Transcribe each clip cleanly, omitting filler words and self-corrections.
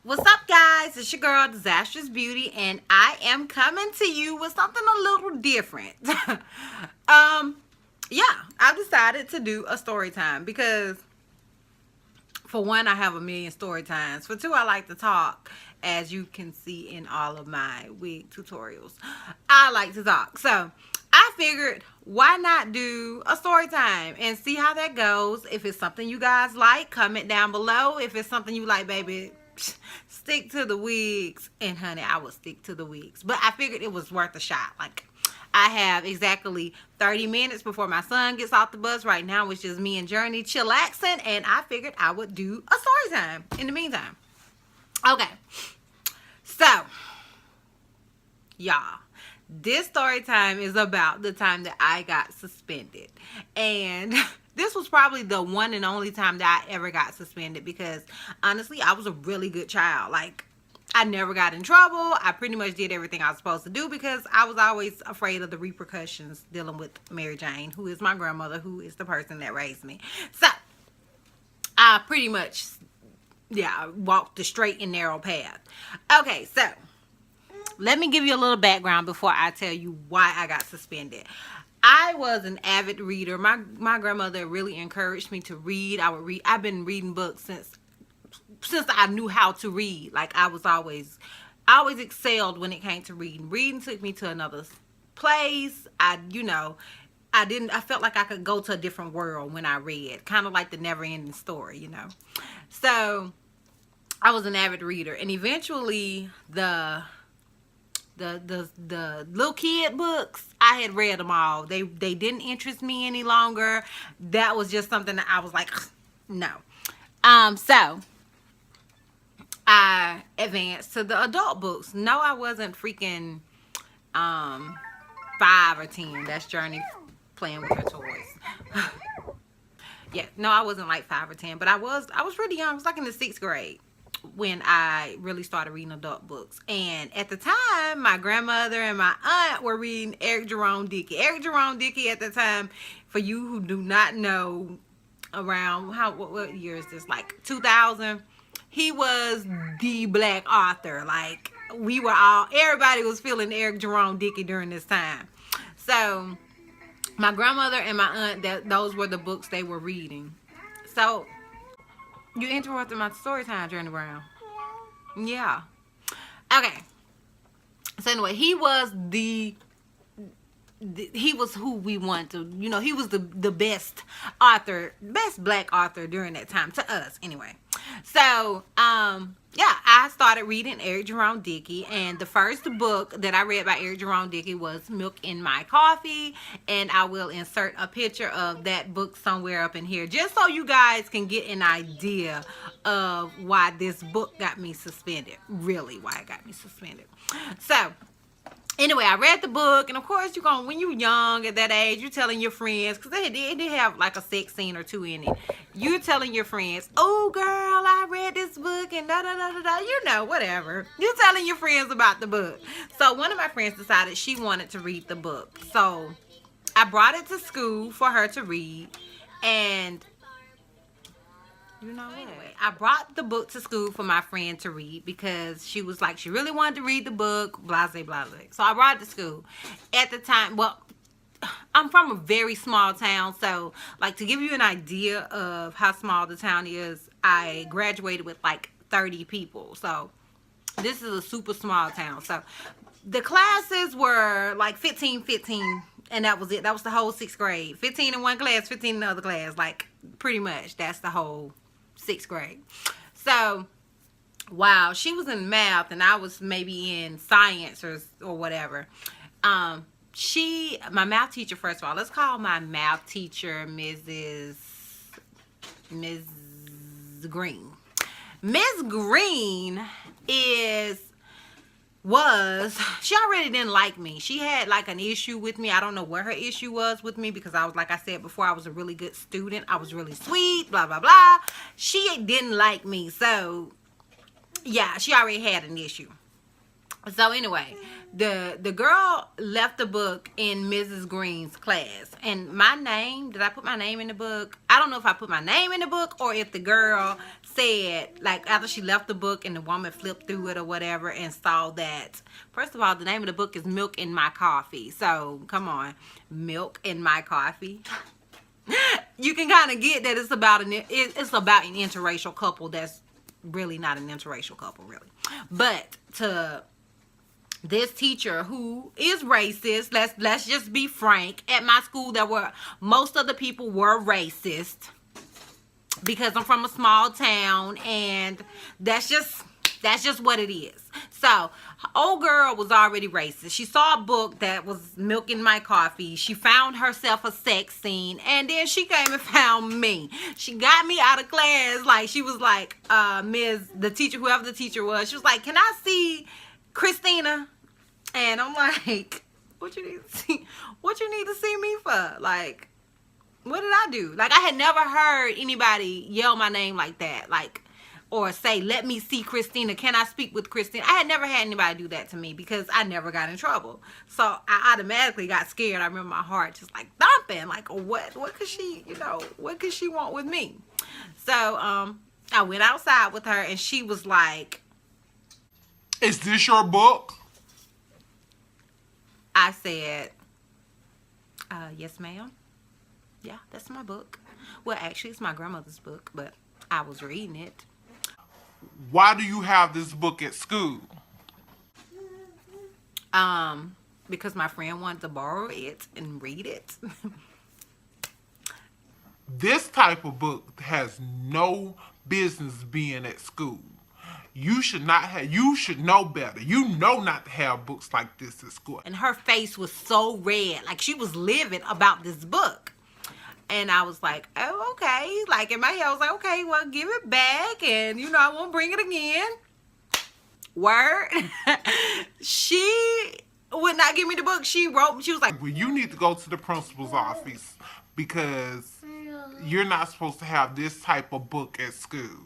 What's up, guys? It's your girl, Disastrous Beauty, and I am coming to you with something a little different. Yeah, I decided to do a story time because, for one, I have a million story times. For two, I like to talk, as you can see in all of my wig tutorials. I like to talk. So, I figured, why not do a story time and see how that goes? If it's something you guys like, comment down below. If it's something you like, baby, stick to the wigs. And honey, I will stick to the wigs. But I figured it was worth a shot. Like, I have exactly 30 minutes before my son gets off the bus. Right now, it's just me and Journey chillaxing. And I figured I would do a story time in the meantime. Okay. So, y'all, this story time is about the time that I got suspended. And this was probably the one and only time that I ever got suspended because, honestly, I was a really good child. Like, I never got in trouble. I pretty much did everything I was supposed to do because I was always afraid of the repercussions dealing with Mary Jane, who is my grandmother, who is the person that raised me. So, I pretty much, yeah, walked the straight and narrow path. Okay, so let me give you a little background before I tell you why I got suspended. I was an avid reader. My grandmother really encouraged me to read. I would read. I've been reading books since I knew how to read. Like, I always excelled when it came to reading. Reading took me to another place. I felt like I could go to a different world when I read. Kind of like the never ending story, So I was an avid reader, and eventually the little kid books, I had read them all. They didn't interest me any longer. That was just something that I was like, no. So I advanced to the adult books. No, I wasn't freaking 5 or 10. That's Journey playing with her toys. Yeah, no, I wasn't like 5 or 10, but I was pretty young. I was like in the 6th grade when I really started reading adult books. And at the time, my grandmother and my aunt were reading Eric Jerome Dickey. Eric Jerome Dickey at the time, for you who do not know, around what year is this? Like 2000. He was the black author. Like, everybody was feeling Eric Jerome Dickey during this time. So my grandmother and my aunt, those were the books they were reading. So you interrupted my story time, Journey Brown. Yeah. Okay. So anyway, he was he was who we wanted to, he was the best author, best black author during that time to us anyway. So, yeah, I started reading Eric Jerome Dickey, and the first book that I read by Eric Jerome Dickey was Milk in My Coffee, and I will insert a picture of that book somewhere up in here, just so you guys can get an idea of why this book got me suspended, really why it got me suspended. So, anyway, I read the book, and of course, when you're young at that age, you're telling your friends, because it did have like a sex scene or two in it. You're telling your friends, oh girl, I read this book, and da-da-da-da-da, whatever. You're telling your friends about the book. So one of my friends decided she wanted to read the book. So I brought it to school for her to read, and anyway, I brought the book to school for my friend to read because she was like, she really wanted to read the book, blase, blase. So I brought it to school. At the time, well, I'm from a very small town, so, like, to give you an idea of how small the town is, I graduated with, like, 30 people. So this is a super small town. So the classes were, like, 15, and that was it. That was the whole 6th grade. 15 in one class, 15 in the other class. Like, pretty much, that's the whole 6th grade. So, wow, she was in math and I was maybe in science or whatever. My math teacher, first of all, let's call my math teacher Ms. Green. Ms. Green she already didn't like me. She had like an issue with me. I don't know what her issue was with me because I was, like I said before, I was a really good student. I was really sweet, blah, blah, blah. She didn't like me. So, yeah, she already had an issue. So anyway, the girl left the book in Mrs. Green's class, and my name, did I put my name in the book? I don't know if I put my name in the book or if the girl said, like, after she left the book and the woman flipped through it or whatever and saw that, first of all, the name of the book is Milk in My Coffee. So come on, Milk in My Coffee. You can kind of get that it's about an interracial couple that's really not an interracial couple, really. But to this teacher who is racist, let's just be frank, at my school most of the people were racist because I'm from a small town, and that's just what it is. So old girl was already racist. She saw a book that was Milk in My Coffee. She found herself a sex scene, and then she came and found me. She got me out of class. Like, she was like, the teacher, whoever the teacher was, she was like, can I see Christina? And I'm like, what you need to see me for? Like, what did I do? Like, I had never heard anybody yell my name like that. Like, or say, let me see Christina. Can I speak with Christina? I had never had anybody do that to me because I never got in trouble. So I automatically got scared. I remember my heart just like thumping. Like, what could she, what could she want with me? So I went outside with her, and she was like, is this your book? I said, yes, ma'am. Yeah, that's my book. Well, actually, it's my grandmother's book, but I was reading it. Why do you have this book at school? Because my friend wanted to borrow it and read it. This type of book has no business being at school. You should know better. You know not to have books like this at school. And her face was so red. Like, she was livid about this book. And I was like, oh, okay. Like, in my head, I was like, okay, well, give it back. And, I won't bring it again. Word. She would not give me the book. She was like, well, you need to go to the principal's office because you're not supposed to have this type of book at school.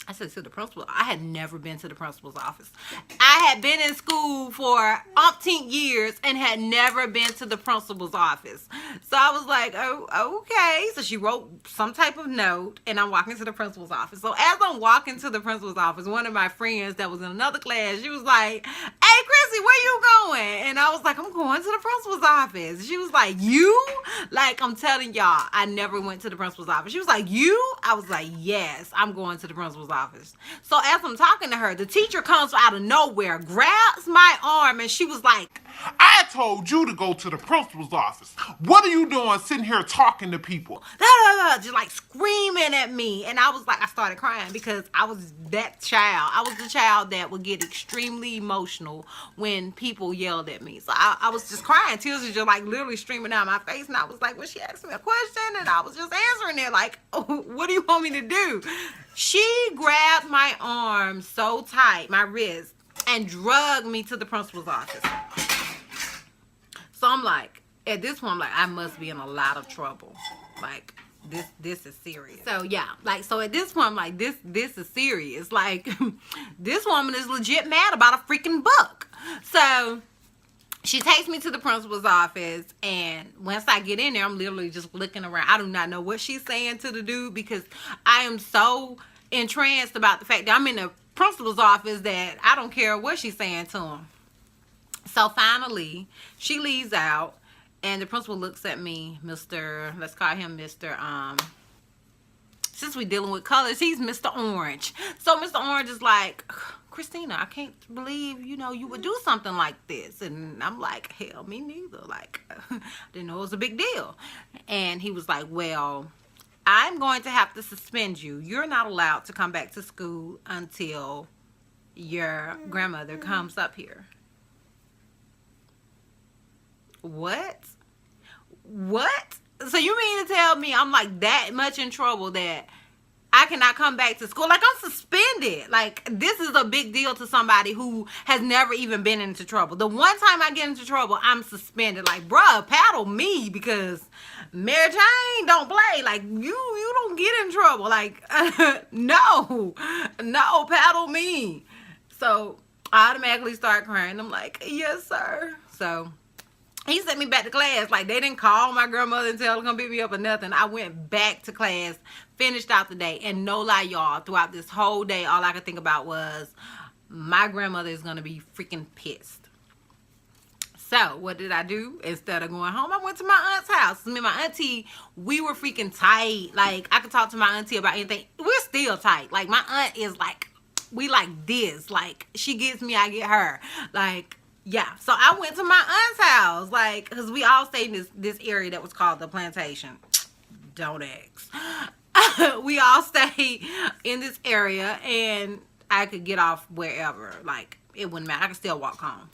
I said to the principal. I had never been to the principal's office. I had been in school for umpteen years and had never been to the principal's office. So I was like, oh, okay. So she wrote some type of note, and I'm walking to the principal's office. So as I'm walking to the principal's office, one of my friends that was in another class, she was like, hey, Chrissy, where you going? And I was like, I'm going to the principal's office. She was like, you? Like, I'm telling y'all, I never went to the principal's office. She was like, you? I was like, yes, I'm going to the principal's office. So as I'm talking to her, the teacher comes out of nowhere, grabs my arm, and she was like, I told you to go to the principal's office. What are you doing sitting here talking to people? Just like screaming at me. And I was like, I started crying because I was that child. I was the child that would get extremely emotional when people yelled at me. So I was just crying. Tears were just like literally streaming down my face. And I was like, well, she asked me a question, and I was just answering it like, oh, what do you want me to do? She grabbed my arm so tight, my wrist, and dragged me to the principal's office. So I'm like, at this point, I'm like, I must be in a lot of trouble. Like, this is serious. So yeah, like, so at this point, I'm like, this is serious. Like, this woman is legit mad about a freaking book. So she takes me to the principal's office, and once I get in there, I'm literally just looking around. I do not know what she's saying to the dude because I am so entranced about the fact that I'm in the principal's office that I don't care what she's saying to him. So finally, she leaves out, and the principal looks at me, let's call him Mr. Since we're dealing with colors, he's Mr. Orange. So Mr. Orange is like, Christina, I can't believe, you would do something like this. And I'm like, hell, me neither. Like, I didn't know it was a big deal. And he was like, well, I'm going to have to suspend you. You're not allowed to come back to school until your grandmother comes up here. What? So you mean to tell me I'm like that much in trouble that I cannot come back to school? Like, I'm suspended. Like, this is a big deal to somebody who has never even been into trouble. The one time I get into trouble, I'm suspended. Like, bruh, paddle me, because Mary Jane don't play. Like, you don't get in trouble. Like, no, paddle me. So I automatically start crying. I'm like, yes, sir. So he sent me back to class. Like, they didn't call my grandmother and tell her to come pick me up or nothing. I went back to class, finished out the day, and no lie, y'all, throughout this whole day, all I could think about was my grandmother is going to be freaking pissed. So, what did I do? Instead of going home, I went to my aunt's house. Me and my auntie, we were freaking tight. Like, I could talk to my auntie about anything. We're still tight. Like, my aunt is like, we like this. Like, she gets me, I get her. Like, yeah. So, I went to my aunt's house. Like, because we all stayed in this area that was called the Plantation. Don't ask. We all stayed in this area, and I could get off wherever. Like, it wouldn't matter. I could still walk home.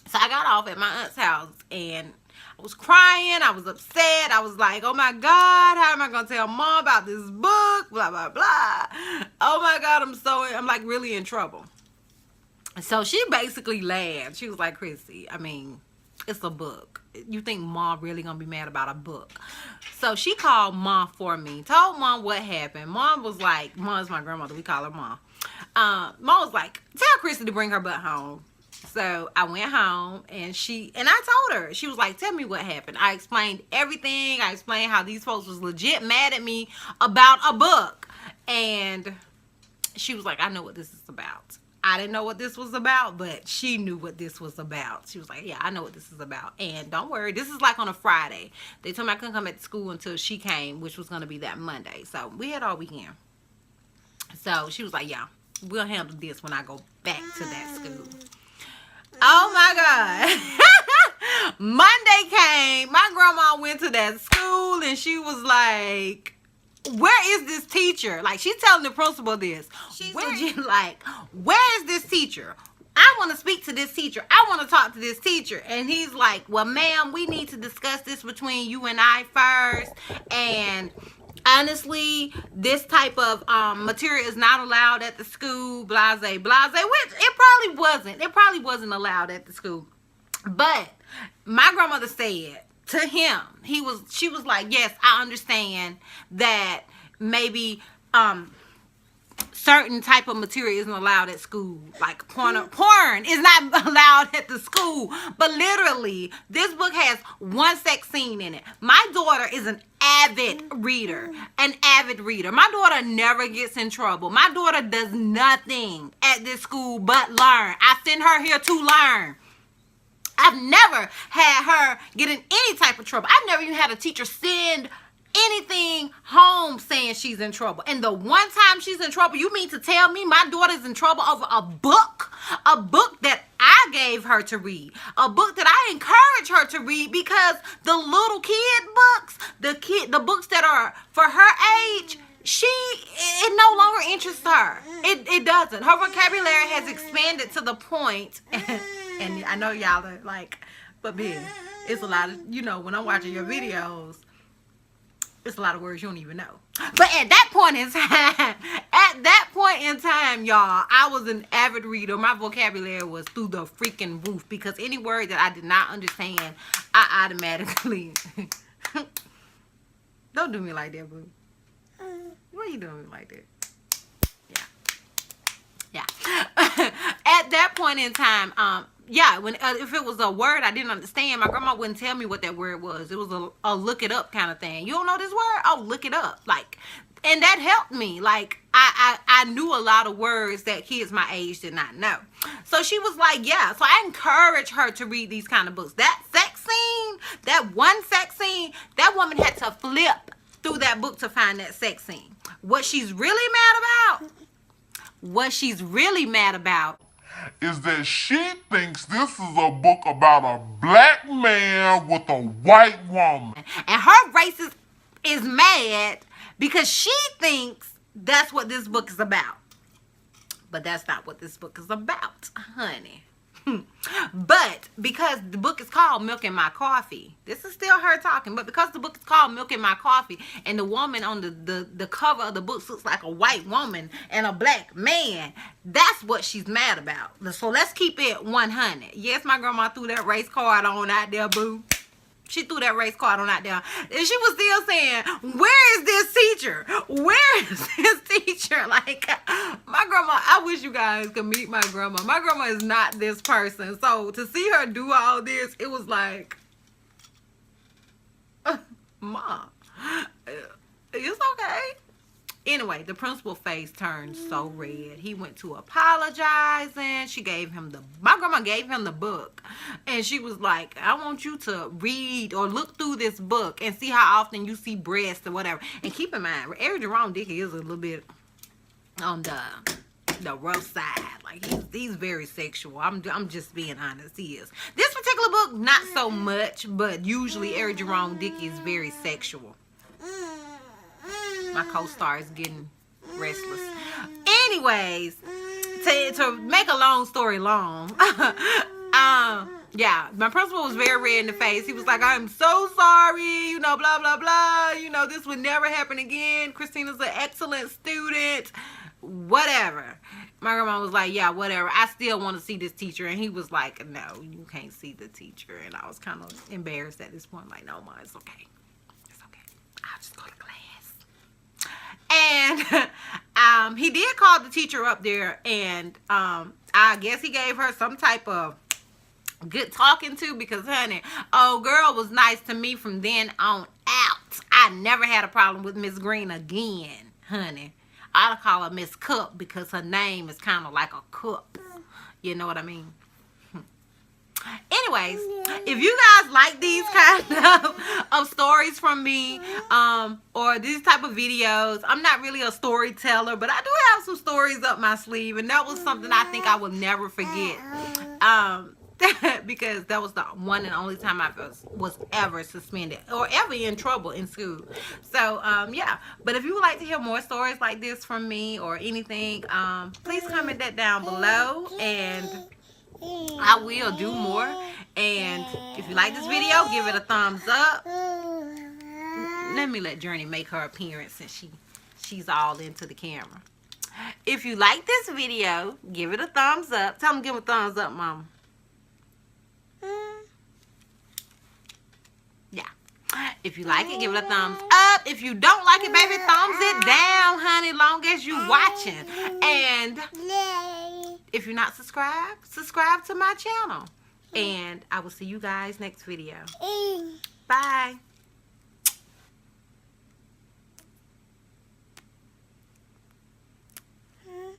So I got off at my aunt's house, and I was crying. I was upset. I was like, oh my God, how am I going to tell mom about this book? Blah, blah, blah. Oh my God, I'm like really in trouble. So she basically laughed. She was like, Chrissy, I mean, it's a book. You think mom really going to be mad about a book? So she called mom for me, told mom what happened. Mom was like, mom's my grandmother. We call her mom. Mom was like, tell Chrissy to bring her butt home. So I went home, and I told her. She was like, tell me what happened. I explained everything. I explained how these folks was legit mad at me about a book. And she was like, I know what this is about. I didn't know what this was about, but she knew what this was about. She was like, yeah, I know what this is about. And don't worry, this is like on a Friday. They told me I couldn't come back to school until she came, which was going to be that Monday. So we had all weekend. So she was like, yeah, we'll handle this when I go back to that school. Oh my God. Monday came. My grandma went to that school, and she was like, where is this teacher? Like, she's telling the principal this. She's like, where is this teacher? I want to speak to this teacher. I want to talk to this teacher. And he's like, well, ma'am, we need to discuss this between you and I first. And honestly, this type of material is not allowed at the school, blase, blase, which it probably wasn't allowed at the school. But my grandmother said to him, she was like, yes, I understand that maybe certain type of material isn't allowed at school, like porn is not allowed at the school. But literally, this book has one sex scene in it. My daughter is an avid reader. My daughter never gets in trouble. My daughter does nothing at this school but learn. I send her here to learn. I've never had her get in any type of trouble. I've never even had a teacher send anything home saying she's in trouble. And the one time she's in trouble, you mean to tell me my daughter's in trouble over a book? A book that I gave her to read. A book that I encourage her to read, because the little kid books, the books that are for her age, it no longer interests her. It doesn't. Her vocabulary has expanded to the point, and I know y'all are like, but Ben, it's a lot of, when I'm watching your videos, it's a lot of words you don't even know. But at that point in time, y'all, I was an avid reader. My vocabulary was through the freaking roof, because any word that I did not understand, I automatically don't do me like that, boo. What are you doing like that? Yeah. At that point in time, when if it was a word I didn't understand, my grandma wouldn't tell me what that word was. It was a look it up kind of thing. You don't know this word? Oh, look it up. Like, and that helped me. Like, I knew a lot of words that kids my age did not know. So she was like, yeah. So I encourage her to read these kind of books. That sex scene, that one sex scene, that woman had to flip through that book to find that sex scene. What she's really mad about is that she thinks this is a book about a black man with a white woman. And her racist is mad because she thinks that's what this book is about. But that's not what this book is about, honey. But because the book is called Milk in My Coffee, this is still her talking, but because the book is called Milk in My Coffee, and the woman on the cover of the book looks like a white woman and a black man, that's what she's mad about. So let's keep it 100. Yes, my grandma threw that race card on out there, boo. She threw that race card on out there. And she was still saying, where is this teacher? Where is this teacher? Like, my grandma, I wish you guys could meet my grandma. My grandma is not this person. So to see her do all this, it was like, Mom, it's okay. Anyway, the principal's face turned so red. He went to apologizing. My grandma gave him the book. And she was like, I want you to read or look through this book and see how often you see breasts or whatever. And keep in mind, Eric Jerome Dickey is a little bit on the rough side. Like, he's very sexual. I'm just being honest. He is. This particular book, not so much, but usually Eric Jerome Dickey is very sexual. My co-star is getting restless. Anyways, to make a long story long, yeah, my principal was very red in the face. He was like, I'm so sorry, you know, blah, blah, blah. You know, this would never happen again. Christina's an excellent student. Whatever. My grandma was like, yeah, whatever. I still want to see this teacher. And he was like, no, you can't see the teacher. And I was kind of embarrassed at this point. Like, no, Ma, it's okay. It's okay. I'll just go to class. And he did call the teacher up there, and I guess he gave her some type of good talking to, because, honey, old girl was nice to me from then on out. I never had a problem with Miss Green again, honey. I'll call her Miss Cup because her name is kind of like a cup. You know what I mean? Anyways, if you guys like these kind of stories from me, or these type of videos, I'm not really a storyteller, but I do have some stories up my sleeve, and that was something I think I will never forget, because that was the one and only time I was ever suspended or ever in trouble in school. So yeah, but if you would like to hear more stories like this from me or anything, please comment that down below, and I will do more. And if you like this video, give it a thumbs up. Let me let Journey make her appearance since she's all into the camera. If you like this video, give it a thumbs up. Tell them give a thumbs up, Mama. Yeah. If you like it, give it a thumbs up. If you don't like it, baby, thumbs it down, honey, long as you watching. And if you're not subscribed, subscribe to my channel. And I will see you guys next video. Bye.